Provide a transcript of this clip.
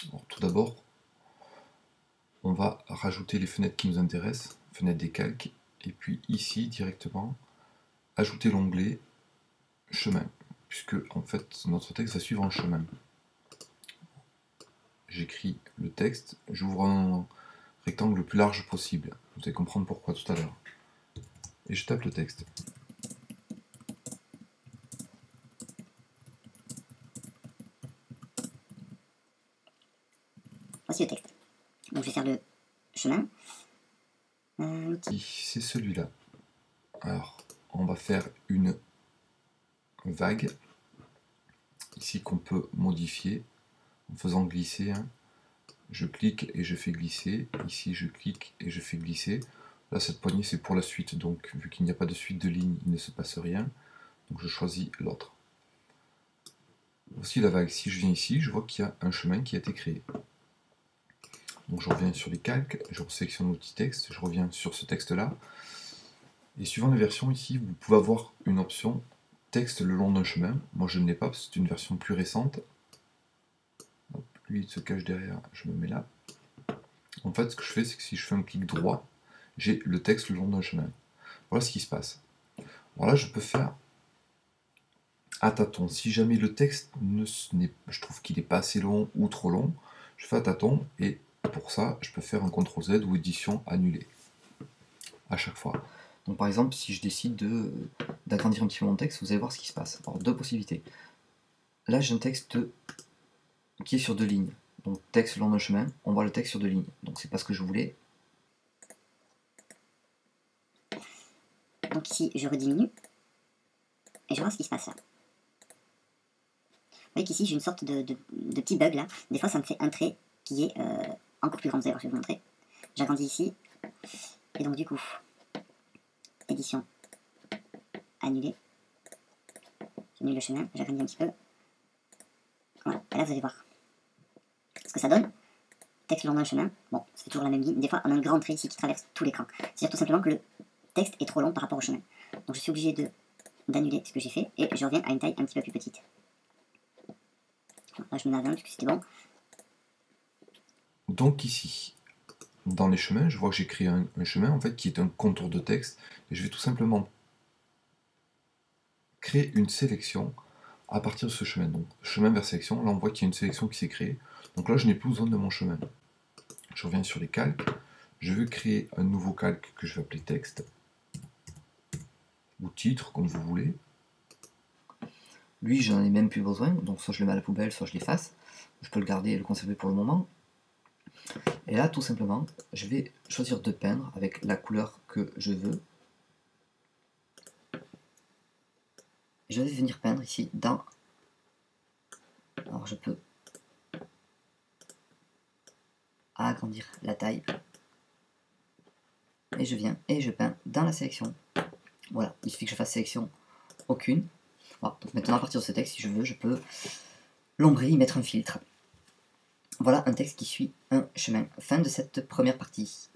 Alors, tout d'abord, on va rajouter les fenêtres qui nous intéressent, fenêtre des calques, et puis ici directement ajouter l'onglet chemin, puisque en fait notre texte va suivre un chemin. J'écris le texte, j'ouvre un rectangle le plus large possible, vous allez comprendre pourquoi tout à l'heure, et je tape le texte. Voici le texte. Donc je vais faire le chemin. C'est celui-là. Alors, on va faire une vague, ici qu'on peut modifier en faisant glisser. Je clique et je fais glisser. Ici, je clique et je fais glisser. Là, cette poignée, c'est pour la suite. Donc, vu qu'il n'y a pas de suite de lignes, il ne se passe rien. Donc, je choisis l'autre. Voici la vague. Si je viens ici, je vois qu'il y a un chemin qui a été créé. Donc, je reviens sur les calques, je sélectionne l'outil texte, je reviens sur ce texte-là. Et suivant les versions ici, vous pouvez avoir une option texte le long d'un chemin. Moi, je ne l'ai pas parce que c'est une version plus récente. Hop, lui, il se cache derrière, je me mets là. En fait, ce que je fais, c'est que si je fais un clic droit, j'ai le texte le long d'un chemin. Voilà ce qui se passe. Alors là, je peux faire à tâtons. Si jamais le texte, je trouve qu'il n'est pas assez long ou trop long, je fais à tâtons et pour ça, je peux faire un CTRL Z ou édition annulée à chaque fois. Donc par exemple, si je décide d'agrandir un petit peu mon texte, vous allez voir ce qui se passe. Alors deux possibilités. Là, j'ai un texte qui est sur 2 lignes. Donc texte le long d'un chemin, on voit le texte sur 2 lignes. Donc c'est pas ce que je voulais. Donc ici, je rediminue. Et je vois ce qui se passe là. Vous voyez qu'ici, j'ai une sorte de petit bug là. Des fois, ça me fait un trait qui est encore plus grand. Vous allez voir, je vais vous montrer. J'agrandis ici. Et donc du coup, édition, annuler. J'annule le chemin, j'agrandis un petit peu. Voilà, et là vous allez voir ce que ça donne. Texte le long d'un chemin, bon, c'est toujours la même ligne. Des fois, on a un grand trait ici qui traverse tout l'écran. C'est-à-dire tout simplement que le texte est trop long par rapport au chemin. Donc je suis obligé d'annuler ce que j'ai fait et je reviens à une taille un petit peu plus petite. Là je me mets à 20 puisque c'était bon. Donc ici, dans les chemins, je vois que j'ai créé un chemin en fait qui est un contour de texte et je vais tout simplement créer une sélection à partir de ce chemin. Donc chemin vers sélection, là on voit qu'il y a une sélection qui s'est créée. Donc là je n'ai plus besoin de mon chemin. Je reviens sur les calques, je vais créer un nouveau calque que je vais appeler texte ou titre comme vous voulez. Lui j'en ai même plus besoin, donc soit je le mets à la poubelle, soit je l'efface. Je peux le garder et le conserver pour le moment. Et là tout simplement, je vais choisir de peindre avec la couleur que je veux. Je vais venir peindre ici dans... Alors je peux agrandir la taille. Et je viens et je peins dans la sélection. Voilà, il suffit que je fasse sélection aucune. Voilà, donc maintenant à partir de ce texte, si je veux, je peux l'ombrer, y mettre un filtre. Voilà un texte qui suit un chemin. Fin de cette première partie.